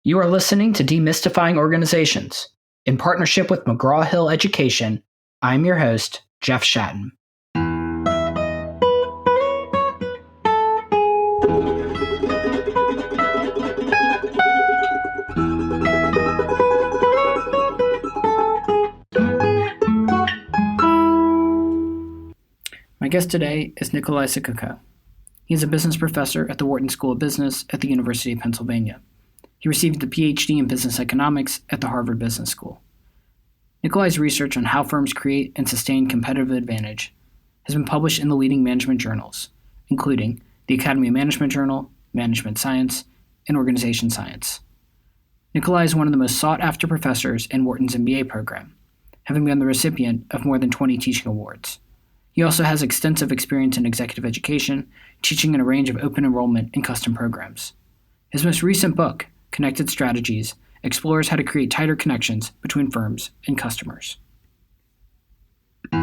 You are listening to Demystifying Organizations. In partnership with McGraw-Hill Education, I'm your host, Jeff Shatton. My guest today is Nicolaj Siggelkow. He is a business professor at the Wharton School of Business at the University of Pennsylvania. He received a Ph.D. in business economics at the Harvard Business School. Nicolaj's research on how firms create and sustain competitive advantage has been published in the leading management journals, including the Academy of Management Journal, Management Science, and Organization Science. Nicolaj is one of the most sought-after professors in Wharton's MBA program, having been the recipient of more than 20 teaching awards. He also has extensive experience in executive education, teaching in a range of open enrollment and custom programs. His most recent book, Connected Strategies, explores how to create tighter connections between firms and customers. I'd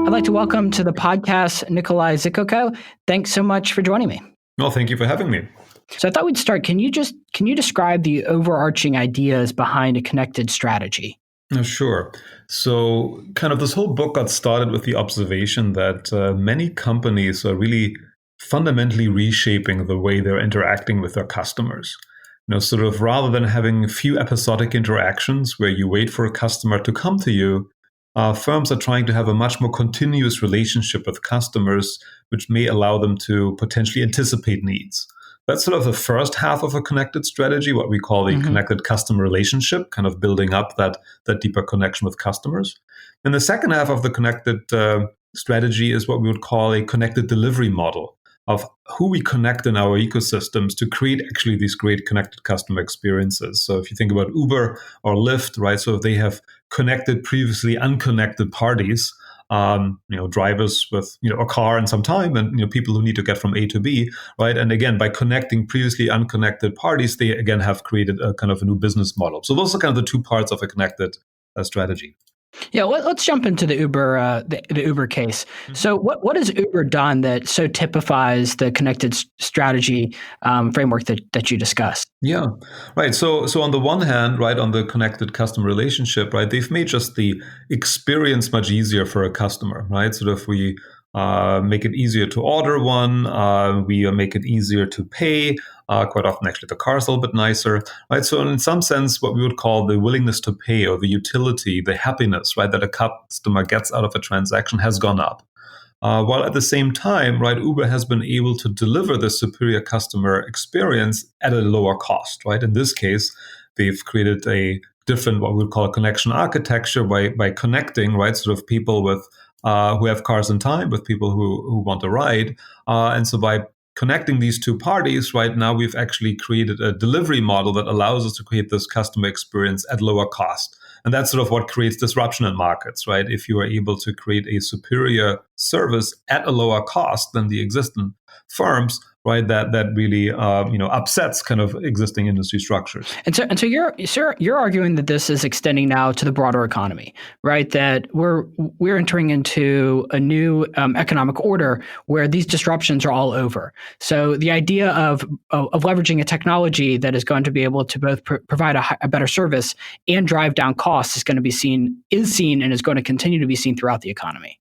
like to welcome to the podcast Nicolaj Siggelkow. Thanks so much for joining me. Well, thank you for having me. So I thought we'd start. Can you describe the overarching ideas behind a connected strategy? Sure. So kind of this whole book got started with the observation that many companies are really fundamentally reshaping the way they're interacting with their customers. Sort of rather than having a few episodic interactions where you wait for a customer to come to you, firms are trying to have a much more continuous relationship with customers, which may allow them to potentially anticipate needs. That's sort of the first half of a connected strategy, what we call the connected customer relationship, kind of building up that deeper connection with customers. And the second half of the connected strategy is what we would call a connected delivery model of who we connect in our ecosystems to create actually these great connected customer experiences. So if you think about Uber or Lyft, right? So they have connected previously unconnected parties, drivers with, a car and some time and, people who need to get from A to B, right? And again, by connecting previously unconnected parties, they again have created a kind of a new business model. So those are kind of the two parts of a connected strategy. Yeah, let's jump into the Uber the Uber case. So what has Uber done that so typifies the connected strategy framework that you discussed? Yeah, right. So on the one hand, right, on the connected customer relationship, right, they've made just the experience much easier for a customer, right? Sort of we make it easier to order one, we make it easier to pay. Quite often, actually, the car is a little bit nicer, right? So in some sense, what we would call the willingness to pay or the utility, the happiness, right, that a customer gets out of a transaction has gone up. While at the same time, right, Uber has been able to deliver the superior customer experience at a lower cost, right? In this case, they've created a different, what we would call a connection architecture by connecting, right, sort of people with who have cars in time with people who want a ride. And so by connecting these two parties, right now we've actually created a delivery model that allows us to create this customer experience at lower cost. And that's sort of what creates disruption in markets, right? If you are able to create a superior service at a lower cost than the existing firms, right, that really upsets kind of existing industry structures. And so you're arguing that this is extending now to the broader economy, right? That we're entering into a new economic order where these disruptions are all over. So the idea of leveraging a technology that is going to be able to both provide a better service and drive down costs is seen and is going to continue to be seen throughout the economy.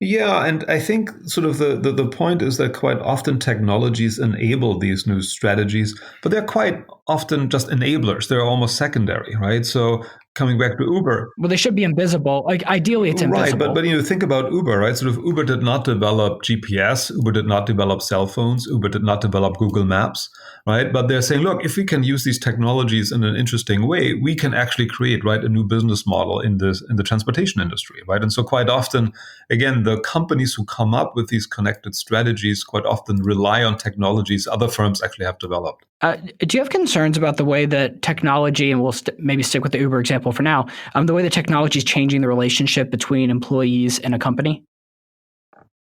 Yeah, and I think sort of the point is that quite often technologies enable these new strategies, but they're quite often just enablers. They're almost secondary, right? So coming back to Uber. Well, they should be invisible. Like ideally it's invisible. Right, but think about Uber, right? Sort of Uber did not develop GPS, Uber did not develop cell phones, Uber did not develop Google Maps, right? But they're saying, look, if we can use these technologies in an interesting way, we can actually create, right, a new business model in the transportation industry, right? And so quite often, again, the companies who come up with these connected strategies quite often rely on technologies other firms actually have developed. Do you have concerns about the way that technology, and we'll maybe stick with the Uber example for now, the way that technology is changing the relationship between employees and a company?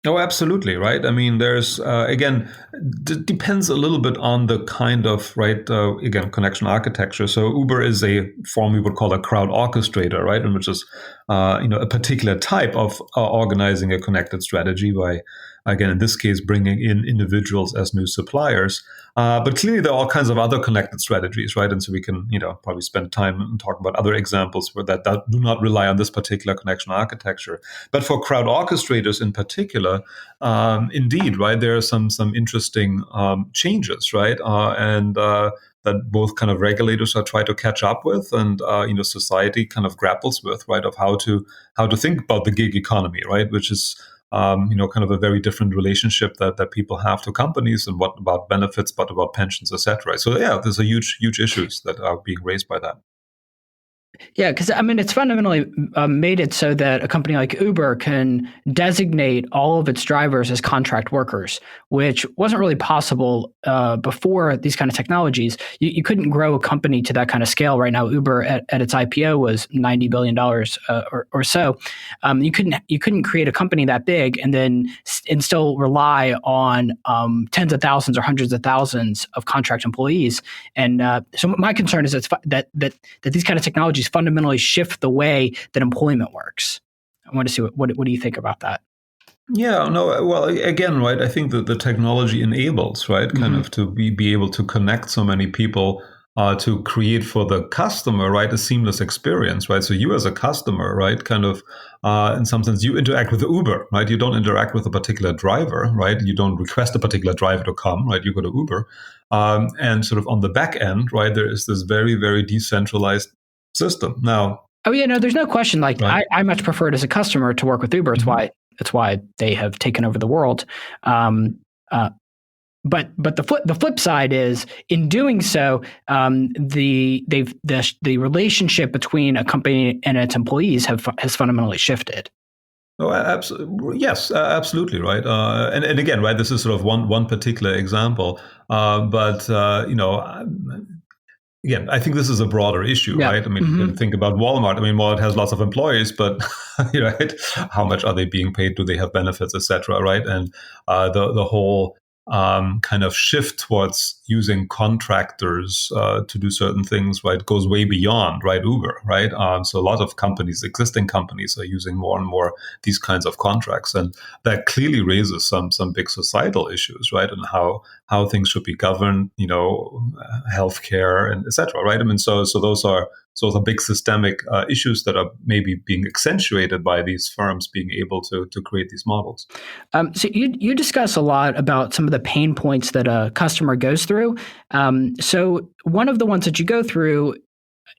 Oh, absolutely, right. I mean, there's again, depends a little bit on the kind of right again connection architecture. So Uber is a form we would call a crowd orchestrator, right, and which is a particular type of organizing a connected strategy by again in this case bringing in individuals as new suppliers. But clearly, there are all kinds of other connected strategies, right? And so we can, probably spend time and talk about other examples where that do not rely on this particular connection architecture. But for crowd orchestrators in particular, indeed, right, there are some interesting changes, right, and that both kind of regulators are trying to catch up with, and society kind of grapples with, right, of how to think about the gig economy, right, which is kind of a very different relationship that people have to companies, and what about benefits, but about pensions, etc. So yeah, there's a huge issues that are being raised by that. Yeah, because I mean, it's fundamentally made it so that a company like Uber can designate all of its drivers as contract workers, which wasn't really possible before these kind of technologies. You couldn't grow a company to that kind of scale. Right now, Uber at its IPO was $90 billion or so. You couldn't create a company that big and still rely on tens of thousands or hundreds of thousands of contract employees. And so my concern is that these kind of technologies fundamentally shift the way that employment works. I want to see what do you think about that? Yeah, no, well, again, right, I think that the technology enables, right, kind of to be able to connect so many people to create for the customer, right, a seamless experience, right? So you as a customer, right, kind of, in some sense, you interact with Uber, right? You don't interact with a particular driver, right? You don't request a particular driver to come, right? You go to Uber. And sort of on the back end, right, there is this very, very decentralized system. Now, oh yeah, no, there's no question. Like right. I much prefer it as a customer to work with Uber. It's why they have taken over the world. But the flip side is, in doing so, the relationship between a company and its employees has fundamentally shifted. Oh, absolutely. Yes, absolutely, right. And again, right, this is sort of one particular example, but again, I think this is a broader issue, Yeah. right? I mean, you can think about Walmart. I mean, Walmart has lots of employees, but right, how much are they being paid? Do they have benefits, etc. Right? And the whole kind of shift towards using contractors to do certain things, right, goes way beyond, right, Uber, right? So a lot of companies, existing companies, are using more and more these kinds of contracts, and that clearly raises some big societal issues, right, and how things should be governed, healthcare and etc. Right? I mean, so those are big systemic issues that are maybe being accentuated by these firms being able to create these models. So you discuss a lot about some of the pain points that a customer goes through. So one of the ones that you go through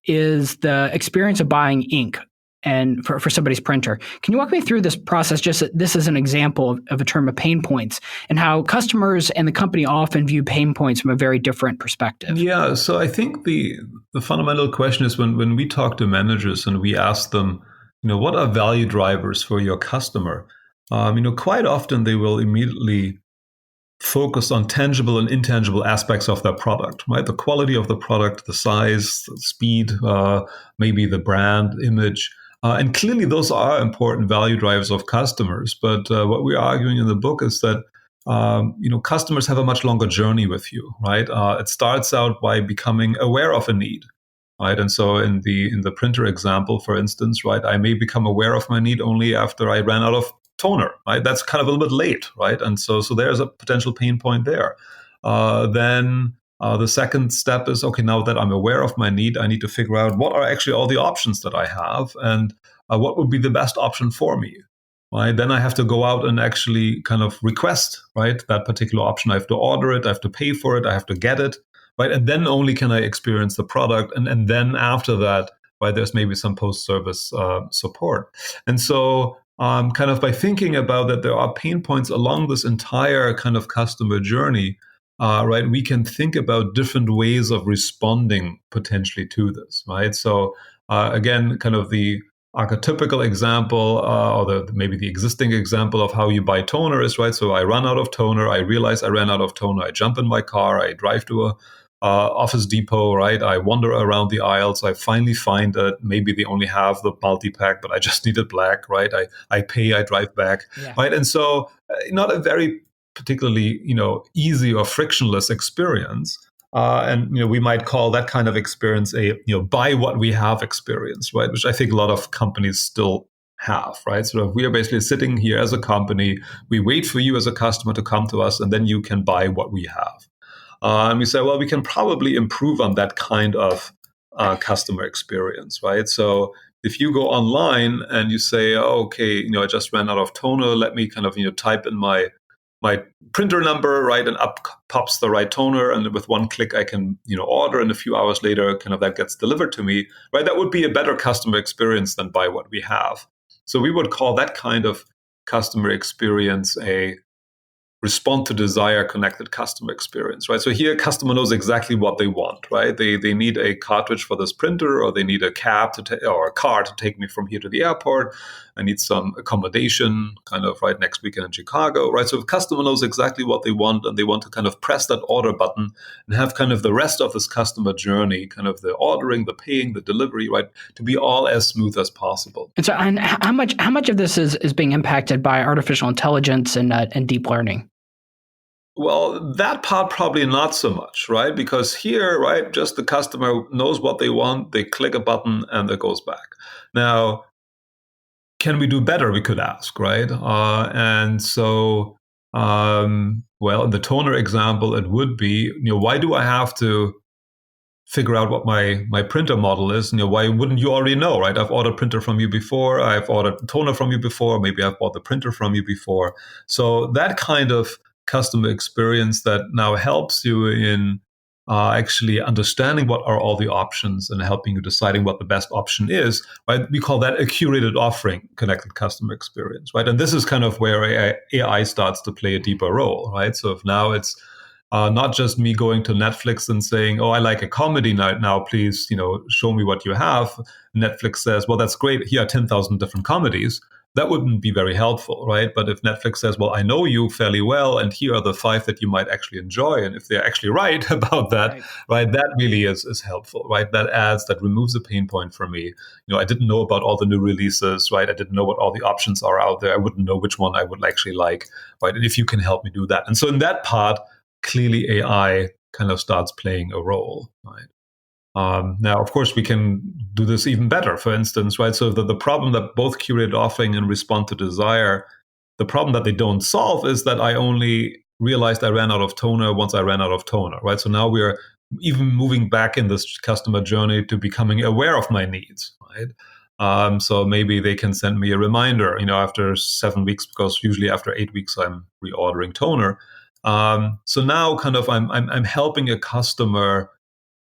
is the experience of buying ink and for somebody's printer. Can you walk me through this process? Just this is an example of a term of pain points, and how customers and the company often view pain points from a very different perspective. Yeah, so I think the fundamental question is when we talk to managers and we ask them, what are value drivers for your customer? Quite often they will immediately focus on tangible and intangible aspects of their product, right? The quality of the product, the size, the speed, maybe the brand image. And clearly those are important value drivers of customers. But what we're arguing in the book is that customers have a much longer journey with you, right? It starts out by becoming aware of a need, right? And so in the printer example, for instance, right, I may become aware of my need only after I ran out of toner, right? That's kind of a little bit late, right? And so there's a potential pain point there. Then the second step is, okay, now that I'm aware of my need, I need to figure out what are actually all the options that I have, and what would be the best option for me. Right? Then I have to go out and actually kind of request, right, that particular option. I have to order it, I have to pay for it, I have to get it, right? And then only can I experience the product. And then after that, right, there's maybe some post-service support. And so kind of by thinking about that, there are pain points along this entire kind of customer journey, right, we can think about different ways of responding potentially to this, right? So again, kind of the archetypical example, or maybe the existing example of how you buy toner is, right? So I run out of toner. I realize I ran out of toner. I jump in my car. I drive to Office Depot, right? I wander around the aisles. I finally find that maybe they only have the multi-pack, but I just need it black, right? I pay, I drive back, right? And so not a very particularly, easy or frictionless experience. And we might call that kind of experience a buy what we have experience, right? Which I think a lot of companies still have, right? So we are basically sitting here as a company. We wait for you as a customer to come to us, and then you can buy what we have. And we say, well, we can probably improve on that kind of customer experience, right? So if you go online and you say, oh, okay, I just ran out of toner, let me kind of type in my printer number, right, and up pops the right toner, and with one click I can order, and a few hours later kind of that gets delivered to me, right? That would be a better customer experience than buy what we have. So we would call that kind of customer experience a respond to desire connected customer experience, right? So here a customer knows exactly what they want, right? They need a cartridge for this printer, or they need a cab or a car to take me from here to the airport. I need some accommodation kind of right next weekend in Chicago, right? So the customer knows exactly what they want, and they want to kind of press that order button and have kind of the rest of this customer journey, kind of the ordering, the paying, the delivery, right, to be all as smooth as possible. And so, and how much of this is being impacted by artificial intelligence and deep learning? Well, that part probably not so much, right? Because here, right, just the customer knows what they want, they click a button, and it goes back. Now, can we do better? We could ask, right? And so, well, in the toner example, it would be, why do I have to figure out what my printer model is? Why wouldn't you already know, right? I've ordered printer from you before. I've ordered toner from you before. Maybe I've bought the printer from you before. So that kind of customer experience that now helps you in actually understanding what are all the options and helping you deciding what the best option is, right? We call that a curated offering connected customer experience, right? And this is kind of where AI starts to play a deeper role, right? So if now it's not just me going to Netflix and saying, oh, I like a comedy night now, please, show me what you have. Netflix says, well, that's great. Here are 10,000 different comedies. That wouldn't be very helpful, right? But if Netflix says, well, I know you fairly well, and here are the 5 that you might actually enjoy, and if they're actually right about that, right, that really is helpful, right? That removes a pain point for me. I didn't know about all the new releases, right? I didn't know what all the options are out there. I wouldn't know which one I would actually like, right? And if you can help me do that. And so in that part, clearly AI kind of starts playing a role, right? Now, of course, we can do this even better, for instance, right? So the problem that both curated offering and respond to desire, the problem that they don't solve is that I only realized I ran out of toner once I ran out of toner, right? So now we're even moving back in this customer journey to becoming aware of my needs, right? So maybe they can send me a reminder, after 7 weeks, because usually after 8 weeks, I'm reordering toner. So now kind of I'm helping a customer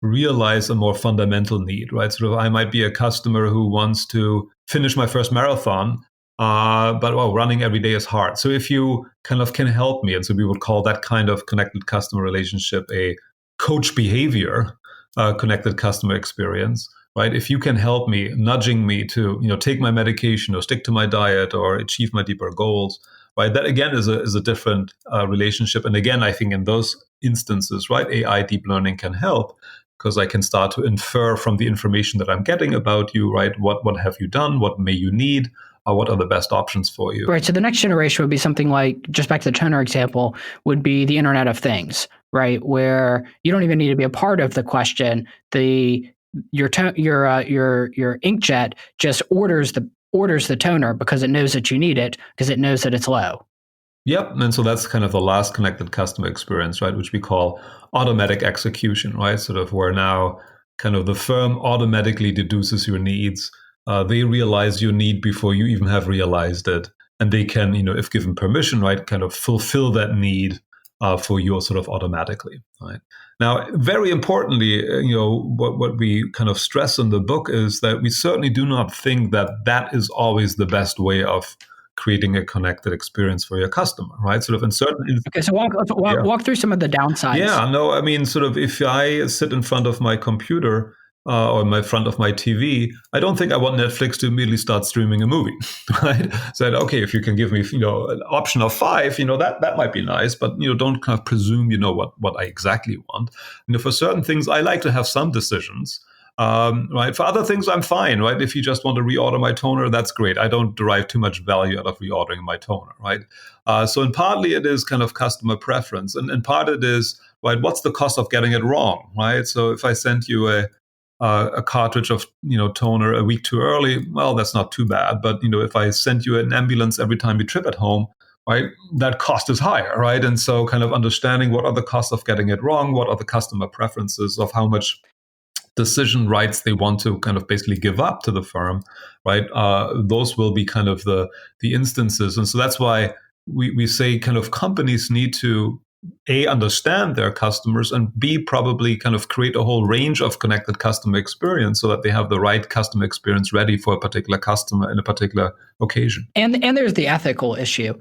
realize a more fundamental need, right? Sort of I might be a customer who wants to finish my first marathon, but running every day is hard. So if you kind of can help me, and so we would call that kind of connected customer relationship a coach behavior connected customer experience, right? If you can help me, nudging me to take my medication or stick to my diet or achieve my deeper goals, right? That again is a different relationship. And again, I think in those instances, right, AI deep learning can help because I can start to infer from the information that I'm getting about you, right? What have you done? What may you need? What are the best options for you? Right. So the next generation would be something like, just back to the toner example, would be the Internet of Things, right? Where you don't even need to be a part of the question. Your inkjet just orders the toner because it knows that you need it, because it knows that it's low. Yep. And so that's kind of the last connected customer experience, right? Which we call automatic execution, right? Sort of where now kind of the firm automatically deduces your needs. They realize your need before you even have realized it. And they can, if given permission, right, kind of fulfill that need for you sort of automatically, right? Now, very importantly, what we kind of stress in the book is that we certainly do not think that is always the best way of creating a connected experience for your customer, right? Sort of in certain... Okay, so walk through some of the downsides. Yeah, no, I mean, sort of if I sit in front of my computer or in my front of my TV, I don't think I want Netflix to immediately start streaming a movie, right? So, okay, if you can give me, an option of 5, that might be nice, but, don't kind of presume, what I exactly want. For certain things, I like to have some decisions. Right. For other things, I'm fine. Right. If you just want to reorder my toner, that's great. I don't derive too much value out of reordering my toner. Right. So, in partly it is kind of customer preference, and part it is, right, what's the cost of getting it wrong? Right. So, if I send you a cartridge of toner a week too early, well, that's not too bad. But if I send you an ambulance every time you trip at home, right, that cost is higher. Right. And so, kind of understanding what are the costs of getting it wrong, what are the customer preferences of how much decision rights they want to kind of basically give up to the firm, right? Those will be kind of the instances. And so that's why we say kind of companies need to A, understand their customers, and B, probably kind of create a whole range of connected customer experience so that they have the right customer experience ready for a particular customer in a particular occasion. And there's the ethical issue.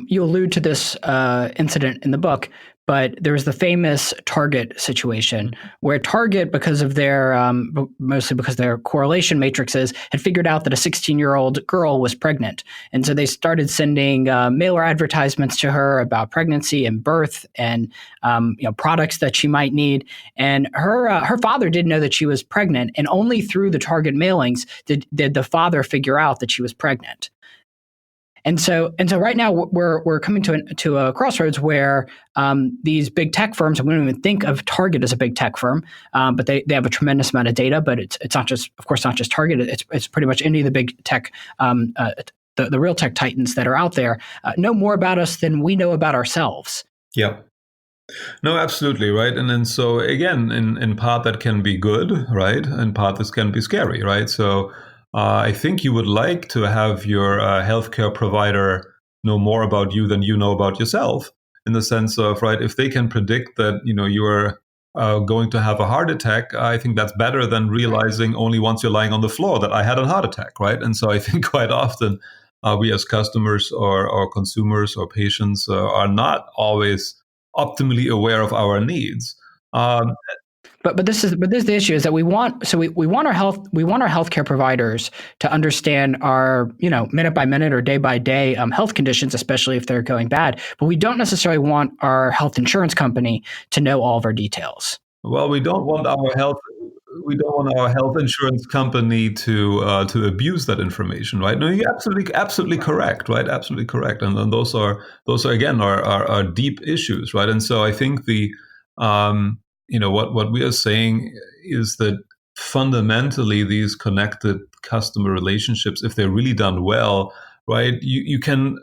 You allude to this incident in the book, but there was the famous Target situation where Target, because of their mostly because their correlation matrices, had figured out that a 16-year-old girl was pregnant, and so they started sending mailer advertisements to her about pregnancy and birth and products that she might need. And her father didn't know that she was pregnant, and only through the Target mailings did the father figure out that she was pregnant. And so right now we're coming to a crossroads where these big tech firms, we don't even think of Target as a big tech firm, but they have a tremendous amount of data. But it's not just, of course, not just Target. It's pretty much any of the big tech, the real tech titans that are out there know more about us than we know about ourselves. Yeah. No, absolutely, right. And then so again, in part that can be good, right? In part this can be scary, right? So I think you would like to have your healthcare provider know more about you than you know about yourself, in the sense of, right, if they can predict that you're going to have a heart attack, I think that's better than realizing only once you're lying on the floor that I had a heart attack, right? And so I think quite often we as customers or consumers or patients are not always optimally aware of our needs. But this is the issue is that we want our healthcare providers to understand our minute by minute or day by day health conditions, especially if they're going bad. But we don't necessarily want our health insurance company to know all of our details. Well, we don't want our health insurance company to abuse that information, right? No, you're absolutely correct, right? Absolutely correct. And those are again are deep issues, right? And so I think the what we are saying is that fundamentally these connected customer relationships, if they're really done well, right, you can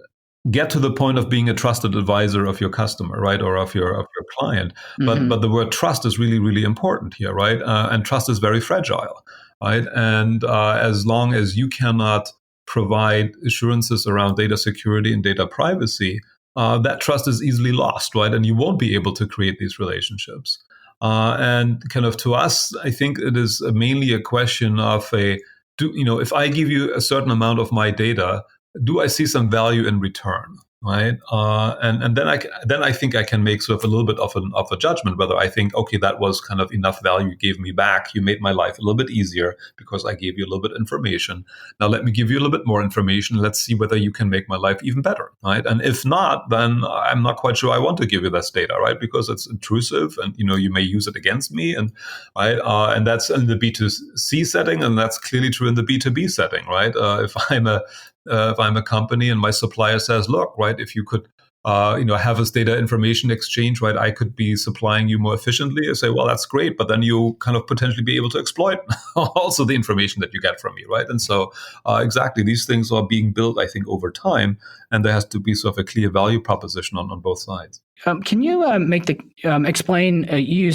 get to the point of being a trusted advisor of your customer, right, or of your client. Mm-hmm. But the word trust is really, really important here, right? And trust is very fragile, right? And as long as you cannot provide assurances around data security and data privacy, that trust is easily lost, right? And you won't be able to create these relationships. And kind of to us, I think it is mainly a question of if I give you a certain amount of my data, do I see some value in return, right? And then I think I can make sort of a little bit of a judgment whether I think, okay, that was kind of enough value you gave me back. You made my life a little bit easier because I gave you a little bit of information. Now let me give you a little bit more information. Let's see whether you can make my life even better, right? And if not, then I'm not quite sure I want to give you this data, right? Because it's intrusive, and you may use it against me, and right, and that's in the B2C setting, and that's clearly true in the B2B setting, right? If I'm a company and my supplier says, look, right, if you could, have this data information exchange, right, I could be supplying you more efficiently. I say, well, that's great, but then you kind of potentially be able to exploit also the information that you get from me, right? And so exactly, these things are being built, I think, over time, and there has to be sort of a clear value proposition on both sides. Can you use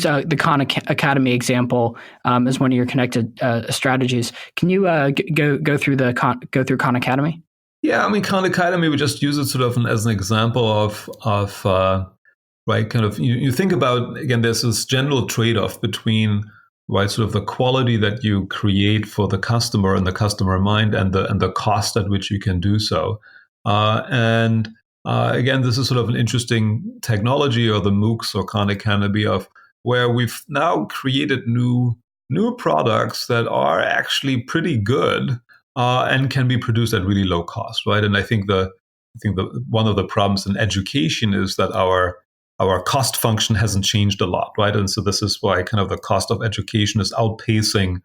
the Khan Academy example as one of your connected strategies? Can you go through Khan Academy? Yeah, I mean, Khan Academy, we just use it sort of as an example of right, kind of you think about, again, there's this general trade-off between, right, sort of the quality that you create for the customer and the customer mind, and the cost at which you can do so. Again, this is sort of an interesting technology, or the MOOCs or Khan Academy, of where we've now created new new products that are actually pretty good and can be produced at really low cost, right? And I think the one of the problems in education is that our cost function hasn't changed a lot, right? And so this is why kind of the cost of education is outpacing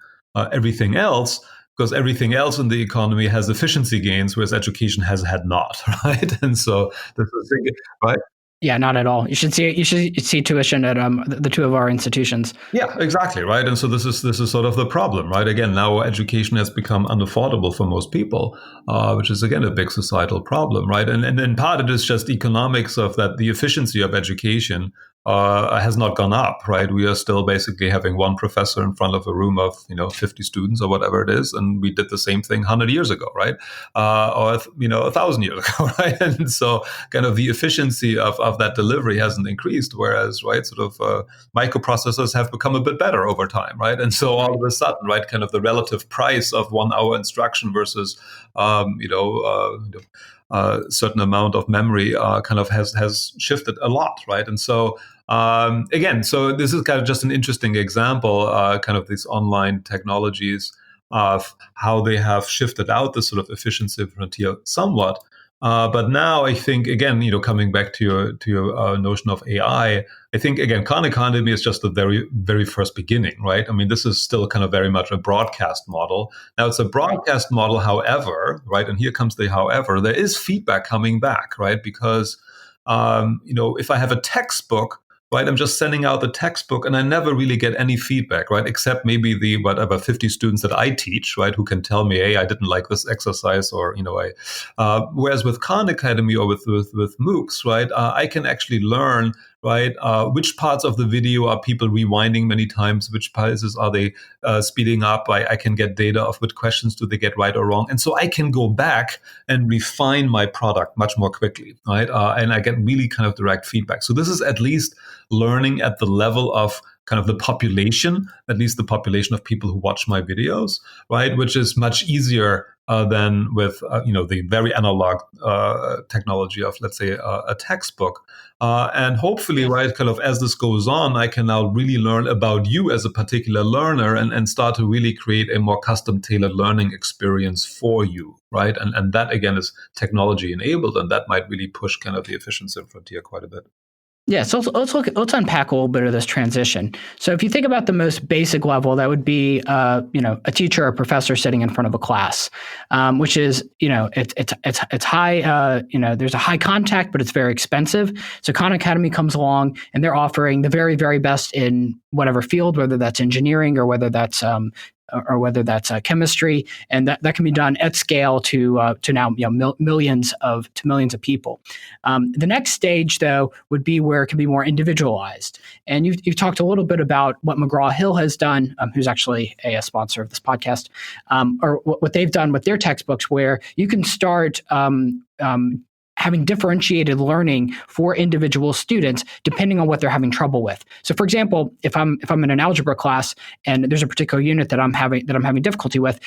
everything else, because everything else in the economy has efficiency gains, whereas education has had not, right? And so this is right. Yeah, not at all. You should see tuition at the two of our institutions. Yeah, exactly, right. And so this is sort of the problem, right? Again, now education has become unaffordable for most people, which is again a big societal problem, right? And in part it is just economics of that the efficiency of education has not gone up, right? We are still basically having one professor in front of a room of 50 students or whatever it is, and we did the same thing 100 years ago, right? Or 1,000 years ago, right? And so kind of the efficiency of that delivery hasn't increased, whereas right, sort of microprocessors have become a bit better over time, right? And so all of a sudden, right, kind of the relative price of 1 hour instruction versus certain amount of memory kind of has shifted a lot, right? And so again, so this is kind of just an interesting example, kind of these online technologies of how they have shifted out the sort of efficiency frontier somewhat. But now I think again, coming back to your notion of AI, I think again, Khan Academy is just the very very first beginning, right? I mean, this is still kind of very much a broadcast model. Now it's a broadcast model, however, right? And here comes the however. There is feedback coming back, right? Because if I have a textbook, right, I'm just sending out the textbook and I never really get any feedback, right? Except maybe the whatever 50 students that I teach, right, who can tell me, hey, I didn't like this exercise, or whereas with Khan Academy or with MOOCs, right, I can actually learn, right, which parts of the video are people rewinding many times, which parts are they speeding up. I can get data of which questions do they get right or wrong, and so I can go back and refine my product much more quickly, right? And I get really kind of direct feedback. So this is at least learning at the level of kind of the population, at least the population of people who watch my videos, right? Which is much easier than with the very analog technology of, let's say, a textbook. And hopefully, right, kind of as this goes on, I can now really learn about you as a particular learner and start to really create a more custom tailored learning experience for you, right? And that again is technology enabled, and that might really push kind of the efficiency frontier quite a bit. Yeah, so let's unpack a little bit of this transition. So if you think about the most basic level, that would be a teacher or a professor sitting in front of a class, which is it's high. There's a high contact, but it's very expensive. So Khan Academy comes along and they're offering the very very best in whatever field, whether that's engineering or whether that's chemistry, and that can be done at scale to now millions of people. The next stage, though, would be where it can be more individualized. And you've talked a little bit about what McGraw-Hill has done, who's actually a sponsor of this podcast, or what they've done with their textbooks, where you can start having differentiated learning for individual students depending on what they're having trouble with. So, for example, if I'm in an algebra class and there's a particular unit that I'm having difficulty with,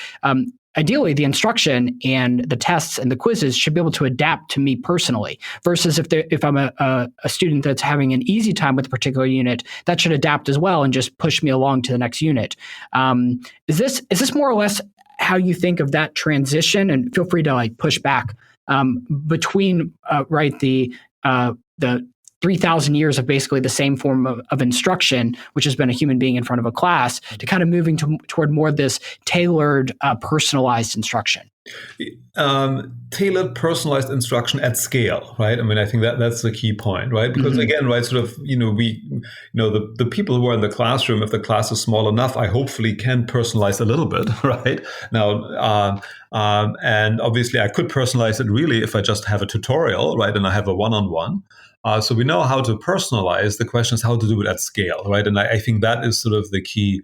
ideally the instruction and the tests and the quizzes should be able to adapt to me personally. Versus if I'm a student that's having an easy time with a particular unit, that should adapt as well and just push me along to the next unit. Is this more or less how you think of that transition? And feel free to push back. Between the 3,000 years of basically the same form of instruction, which has been a human being in front of a class, to kind of moving toward more of this tailored, personalized instruction. Tailored, personalized instruction at scale, right? I mean, I think that's the key point, right? Because again, right, sort of, the people who are in the classroom, if the class is small enough, I hopefully can personalize a little bit, right? Now, and obviously I could personalize it really if I just have a tutorial, right? And I have a one-on-one. So we know how to personalize. The question is how to do it at scale, right? And I think that is sort of the key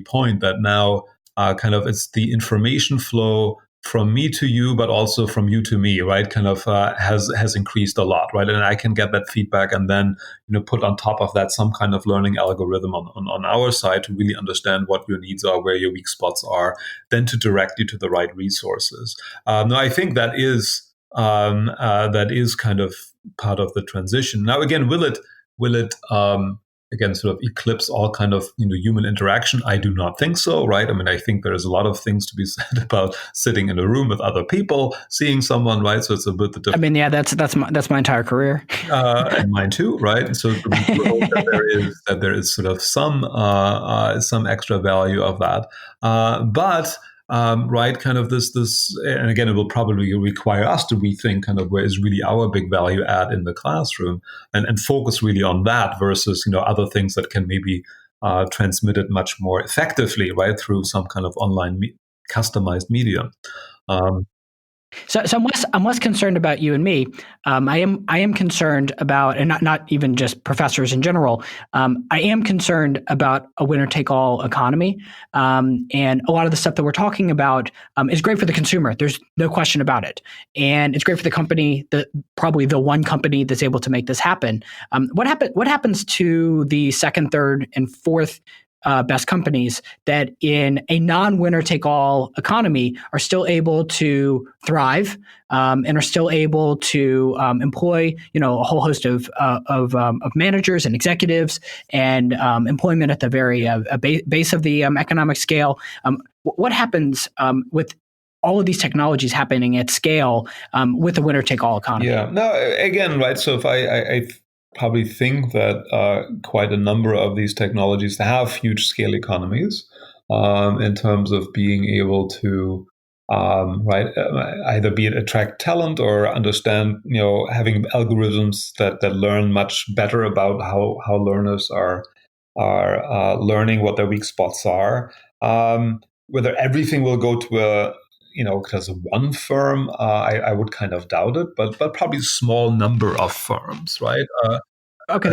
point, that now kind of it's the information flow from me to you, but also from you to me, right? Kind of has increased a lot, right? And I can get that feedback and then put on top of that some kind of learning algorithm on our side to really understand what your needs are, where your weak spots are, then to direct you to the right resources. Now, I think that is kind of part of the transition. Now, again, will it again, sort of eclipse all kind of human interaction? I do not think so, right? I mean, I think there's a lot of things to be said about sitting in a room with other people, seeing someone, right? So it's a bit the difference. I mean, yeah, that's my entire career. And mine too, right? And so we do hope that there is sort of some extra value of that, but. Right, kind of this, and again, it will probably require us to rethink kind of where is really our big value add in the classroom, and focus really on that versus other things that can maybe transmitted much more effectively, right, through some kind of online customized medium. So I'm less concerned about you and me. I am concerned about, and not even just professors in general. I am concerned about a winner-take-all economy, and a lot of the stuff that we're talking about is great for the consumer. There's no question about it, and it's great for the company, probably the one company that's able to make this happen. What happens to the second, third, and fourth best companies that in a non-winner-take-all economy are still able to thrive and are still able to employ, a whole host of managers and executives and employment at the very base of the economic scale? What happens with all of these technologies happening at scale with a winner-take-all economy? Yeah. No. Again, right. So if I probably think that quite a number of these technologies have huge scale economies in terms of being able to either be it attract talent or understand, having algorithms that learn much better about how learners are learning, what their weak spots are. Whether everything will go to a because one firm, I would kind of doubt it, but probably a small number of firms, right? Okay,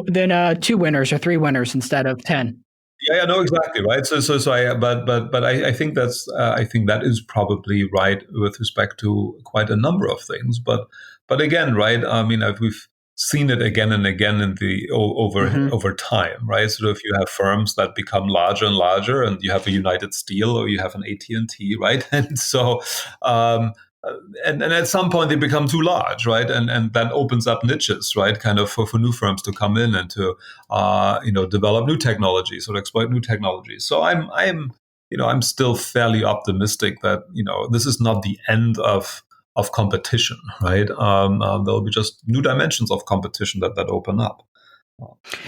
then two winners or three winners instead of 10. Yeah, no, exactly, right. But I think I think that is probably right with respect to quite a number of things. But again, right? I mean, we've seen it again and again in the over time, right? So if you have firms that become larger and larger, and you have a United Steel or you have an AT&T, right? And so. And at some point they become too large, right? And that opens up niches, right? Kind of for new firms to come in and to develop new technologies or exploit new technologies. So I'm still fairly optimistic that this is not the end of competition, right? There'll be just new dimensions of competition that open up.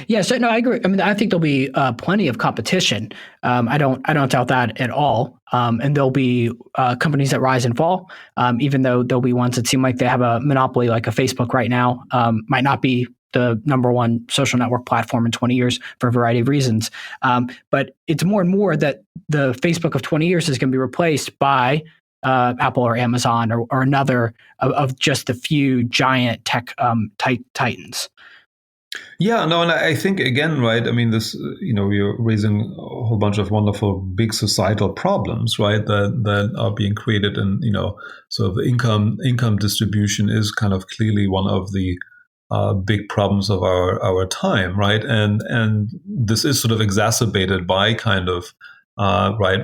Yeah, so no, I agree. I mean, I think there'll be plenty of competition. I don't doubt that at all. And there'll be companies that rise and fall, even though there'll be ones that seem like they have a monopoly, like a Facebook right now. Might not be the number one social network platform in 20 years for a variety of reasons. But it's more and more that the Facebook of 20 years is going to be replaced by Apple or Amazon or another of just the few giant tech titans. Yeah, no, and I think again, right? I mean, this, we're raising a whole bunch of wonderful big societal problems, right? That are being created, and sort of the income distribution is kind of clearly one of the big problems of our time, right? And this is sort of exacerbated by kind of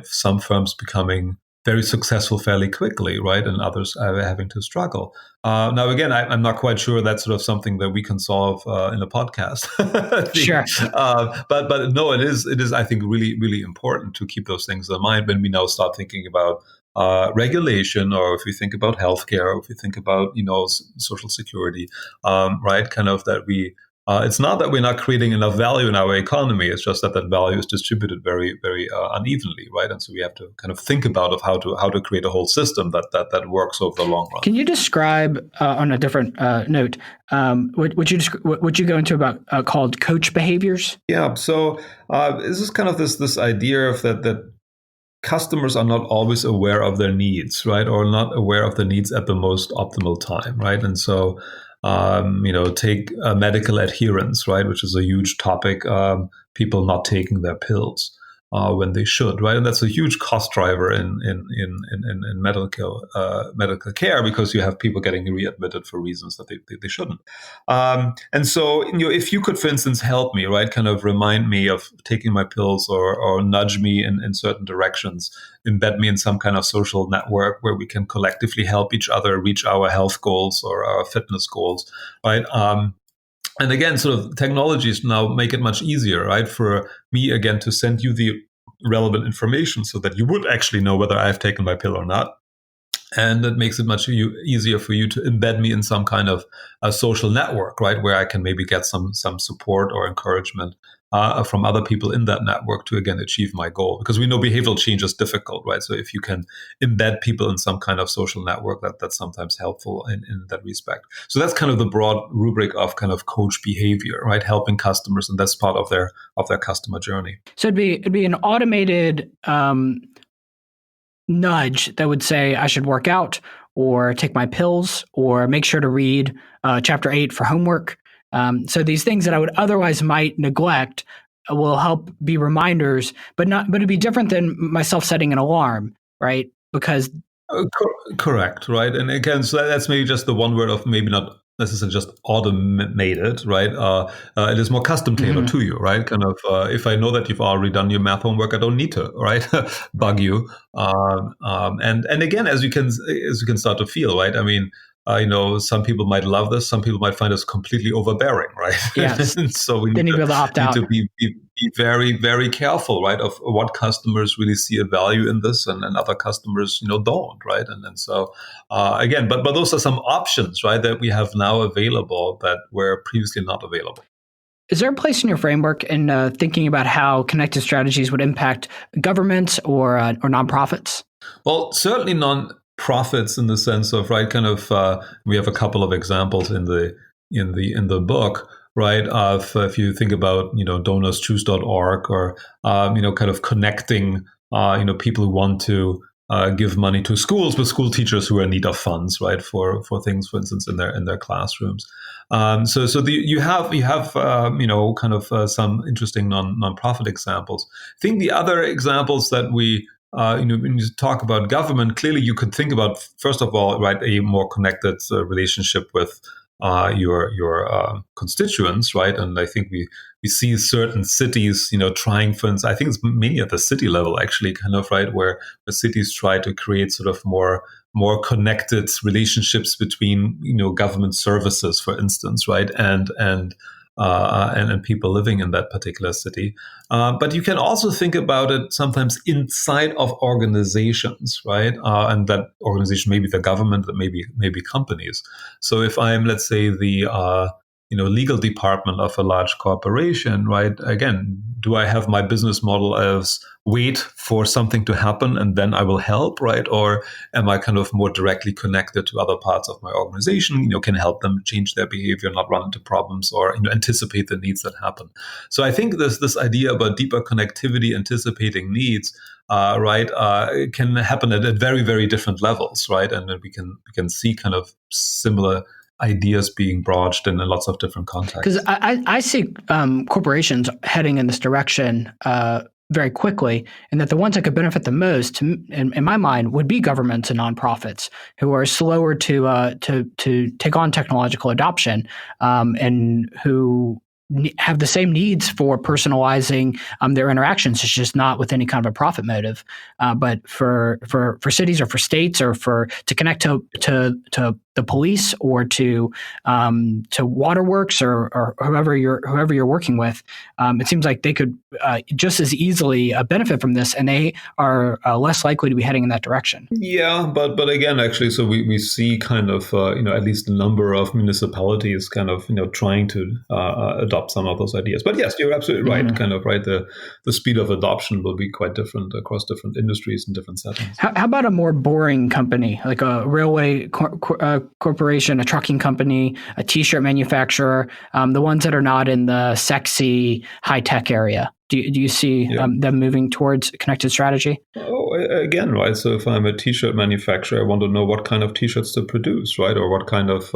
some firms becoming very successful fairly quickly, right? And others are having to struggle. Now, again, I'm not quite sure that's sort of something that we can solve in a podcast. Sure. But no, it is, I think, really, really important to keep those things in mind when we now start thinking about regulation, or if we think about healthcare, or if we think about, social security, right? Kind of that we, it's not that we're not creating enough value in our economy. It's just that value is distributed very, very unevenly, right? And so we have to kind of think about how to create a whole system that works over the long run. Can you describe on a different note? Would you go into about called coach behaviors? Yeah. So this is kind of this idea of that customers are not always aware of their needs, right? Or not aware of the needs at the most optimal time, right? And so take medical adherence, right, which is a huge topic. People not taking their pills when they should, right, and that's a huge cost driver in medical care, because you have people getting readmitted for reasons that they shouldn't. And so, if you could, for instance, help me, right, kind of remind me of taking my pills, or nudge me in certain directions, embed me in some kind of social network where we can collectively help each other reach our health goals or our fitness goals, right? And again, sort of technologies now make it much easier, right, for me again to send you the relevant information so that you would actually know whether I've taken my pill or not. And it makes it much easier for you to embed me in some kind of a social network, right, where I can maybe get some support or encouragement from other people in that network to again achieve my goal. Because we know behavioral change is difficult, right? So if you can embed people in some kind of social network, that's sometimes helpful in that respect. So that's kind of the broad rubric of kind of coach behavior, right? Helping customers, and that's part of their customer journey. So it'd be an automated nudge that would say I should work out or take my pills or make sure to read chapter 8 for homework. So these things that I would otherwise might neglect will help be reminders, but it'd be different than myself setting an alarm, right? Because correct, right? And again, so that's maybe just the one word of maybe not necessarily just automated, right? It is more custom tailored to you, right? Kind of, if I know that you've already done your math homework, I don't need to, right, bug you. And again, as you can start to feel, right? I mean, some people might love this, some people might find this completely overbearing, right? Yes. And so we need to be very, very careful, right, of what customers really see a value in this, and other customers, don't, right? And so again, but those are some options, right, that we have now available that were previously not available. Is there a place in your framework in thinking about how connected strategies would impact governments or nonprofits? Well, certainly nonprofits in the sense of, right, kind of we have a couple of examples in the book, right? If you think about donorschoose.org or kind of connecting people who want to give money to schools with school teachers who are in need of funds, right, for things, for instance, in their classrooms. So you have kind of some interesting nonprofit examples. I think the other examples that we when you talk about government, clearly you could think about, first of all, right, a more connected relationship with your constituents, right? And I think we see certain cities, trying, for instance, I think it's mainly at the city level, actually, kind of, right, where the cities try to create sort of more connected relationships between government services, for instance, right, and people living in that particular city. But you can also think about it sometimes inside of organizations, right? And that organization may be the government, that maybe companies. So if I'm, let's say, the legal department of a large corporation, right? Again, do I have my business model as wait for something to happen and then I will help, right? Or am I kind of more directly connected to other parts of my organization, can help them change their behavior, not run into problems, or anticipate the needs that happen. So I think this idea about deeper connectivity, anticipating needs, can happen at very, very different levels, right? And then we can see kind of similar ideas being broached in lots of different contexts. Because I see corporations heading in this direction very quickly, and that the ones that could benefit the most, in my mind, would be governments and nonprofits who are slower to take on technological adoption, and who have the same needs for personalizing their interactions. It's just not with any kind of a profit motive, but for cities or for states or to connect to the police or to waterworks or whoever you're working with. It seems like they could just as easily benefit from this, and they are less likely to be heading in that direction. Yeah, but again, actually, so we see kind of at least a number of municipalities kind of trying to adopt some of those ideas. But yes, you're absolutely right. Mm-hmm. Kind of right. The speed of adoption will be quite different across different industries and different settings. How about a more boring company, like a railway corporation, a trucking company, a T-shirt manufacturer, the ones that are not in the sexy high-tech area? Do you see them moving towards connected strategy? Oh, again, right. So if I'm a T-shirt manufacturer, I want to know what kind of T-shirts to produce, right? Or what kind of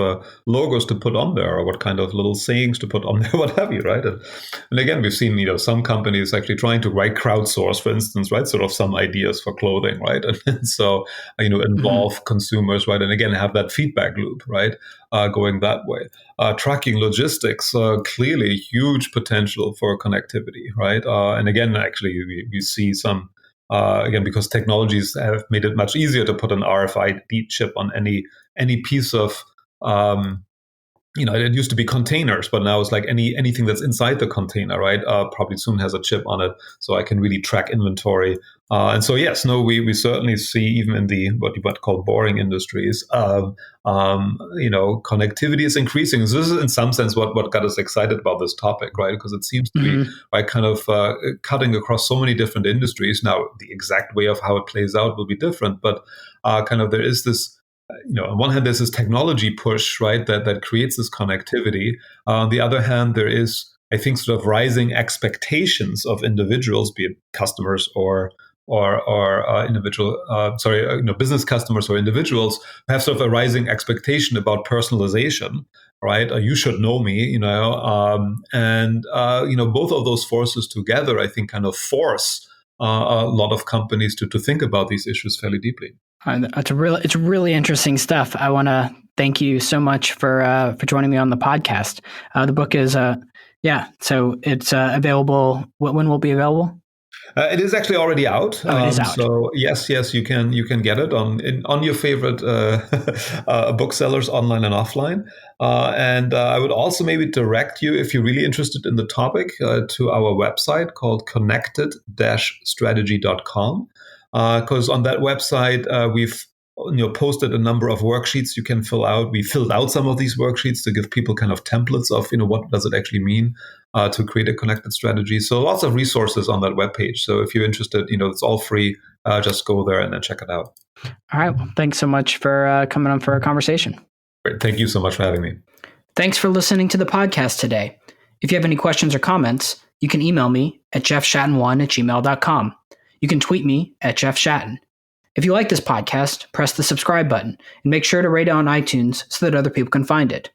logos to put on there, or what kind of little sayings to put on there, what have you, right? And again, we've seen, some companies actually trying to crowdsource, for instance, right? Sort of some ideas for clothing, right? And so, involve consumers, right? And again, have that feedback loop, right? Going that way. Tracking logistics, clearly huge potential for connectivity, right? And again, actually, we see some, again, because technologies have made it much easier to put an RFID chip on any piece of it used to be containers, but now it's like anything that's inside the container, right? Probably soon has a chip on it, so I can really track inventory. And so, yes, no, we certainly see, even in the what you might call boring industries, connectivity is increasing. So this is in some sense what got us excited about this topic, right? Because it seems to be like kind of cutting across so many different industries. Now, the exact way of how it plays out will be different, but kind of there is this. On one hand, there's this technology push, right, that creates this connectivity. On the other hand, there is, I think, sort of rising expectations of individuals, be it customers or business customers or individuals, have sort of a rising expectation about personalization, right? You should know me, both of those forces together, I think, kind of force a lot of companies to think about these issues fairly deeply. It's really interesting stuff. I want to thank you so much for joining me on the podcast. The book is so it's available. When will it be available? It is actually already out. It is out. So yes, you can get it on your favorite booksellers, online and offline. And I would also maybe direct you, if you're really interested in the topic, to our website called connected-strategy.com. Because on that website, we've posted a number of worksheets you can fill out. We filled out some of these worksheets to give people kind of templates of what does it actually mean to create a connected strategy. So lots of resources on that webpage. So if you're interested, it's all free. Just go there and then check it out. All right. Well, thanks so much for coming on for a conversation. Great. Thank you so much for having me. Thanks for listening to the podcast today. If you have any questions or comments, you can email me at jeffshatten1@gmail.com. You can tweet me at jeffshatten. If you like this podcast, press the subscribe button and make sure to rate it on iTunes so that other people can find it.